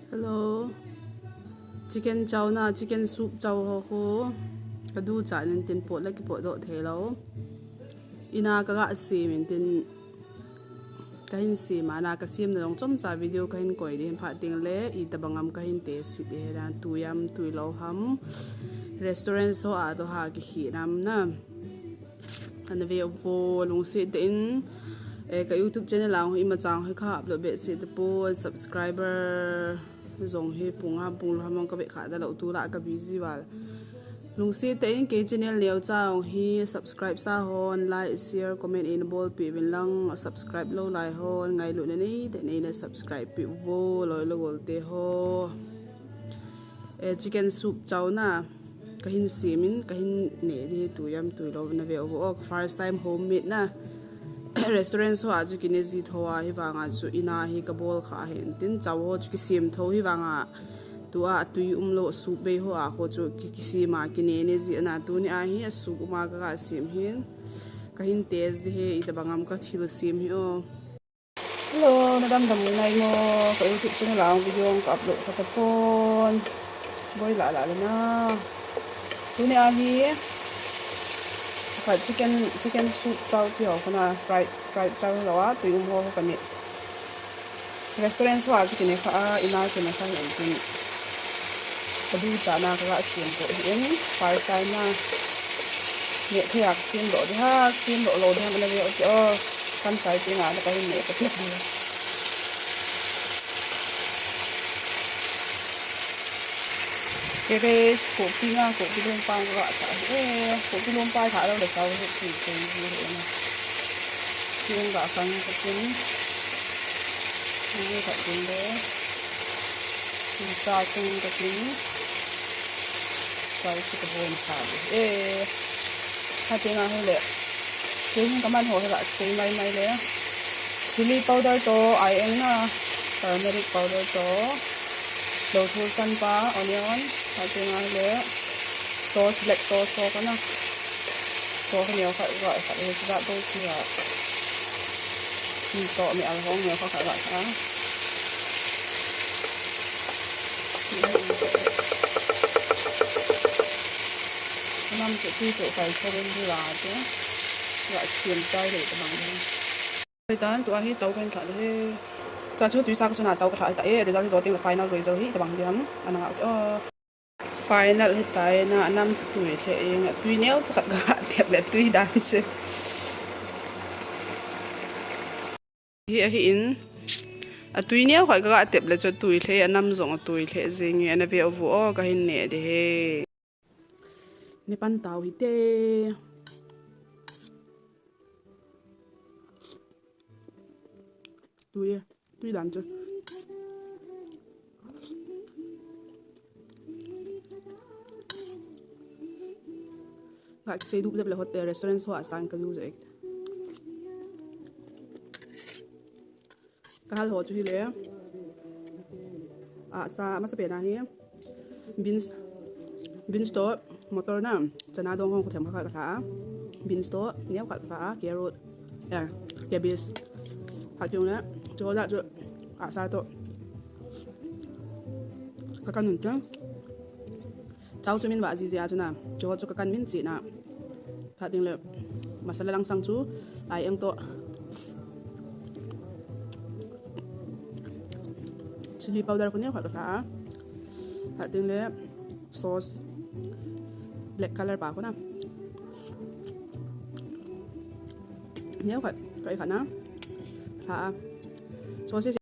Hello, chicken chow na chicken soup chow ho ko kadu cha nin tin pot la ki pot do the lo ina ka ga si min tin kahin si ma na ka sim na long chom cha video kahin koi din pha ting le I ta bangam kahin te si de ran tu yam tu lo ham restaurant so a do ha ki hi nam na an ve vo long si tin ka YouTube channel lang hi ma chang hi kha upload be si te po subscriber zong hi punga pung hamong ka be kha da lo tu la ka busy wal lung si te in ke channel leo chang hi subscribe sa hon like share comment in bol pi bin lang subscribe lo lai hon ngai lu ne ni te nei na subscribe pi vo loi lo gol te ho chicken soup chow na kahin simin kahin ne di tu yam tu lo na ve o first time homemade na restaurant so aju kine ji thowa hi wanga chu ina hi ka bol kha hen tin chaw ho chu ki sim tho hi wanga tua tui umlo su be ho a ho chu ki si ma kine ne ji ana tu ni a hi su ma ka sim hin kahin tez de he I da bangam ka thil sim hi o hello nadam dam nai mo ko YouTube channel lang video ka upload ka phone boy la na tu ni a hi chicken soup chow tiao kana fried chow lo a tui ho ka ni restaurant so aju kine kha ina kine kha en tin kadu cha na ka sim ko in first time na ne thiak sim do di ha sim do lo de na le o kan sai ti nga na ka ne ka ti cái cổ phi nga cổ phi lông pang gọi cả cổ phi lông pang thả đâu để sao được thì như thế này riêng cả phần cái trứng như vậy trứng đấy thì sao xong cái trứng rồi sẽ có bồn thả hai tiếng ăn lệ trứng cái màn hồ là trứng may đấy chili powder to ai em na turmeric powder to đậu thu san pa onion hai tiếng ăn lệ sauce black sauce to cái nào sauce nhiều phải gọi phải ra tôi thì là chỉ to mẹ ăn không nhiều phải gọi cả năm cái tí tụi phải cho bên đi là chứ gọi tiền chay để cho bằng đi bây giờ tụi anh cháu bên cả đấy cả chú tụi sao cái nào cháu cái tại để ra cái gió tiếng là final rồi rồi thì bằng điểm anh nào final hiện tại là năm tuổi thì tuy nếu chắc cả thiệp là tuy đàn chứ hiện tuy nếu khỏi cả thiệp là cho tuổi thì năm giống tuổi thì gì nghe nó về vô cái hình này thì nè pan tàu thì tê tuy đàn chứ cái xe đúp dập là hotel restaurant hoa sang cái du vậy cái hal hồ chú hi lẽ sa mas pena hi beans to motor na chana dong hong ko them kha kha beans to neu kha carrot cabbage hạt chung na cho ra cho sa to cái con nhung chăng cháu cho mình bảo gì gì cho nào cho cái con mình chỉ nào hạt tiếng lệ masala lang sang chú ai ăn to chili powder ko niya kha hạt tiếng lệ sauce black color pa ko na nếu phải cái khả năng sauce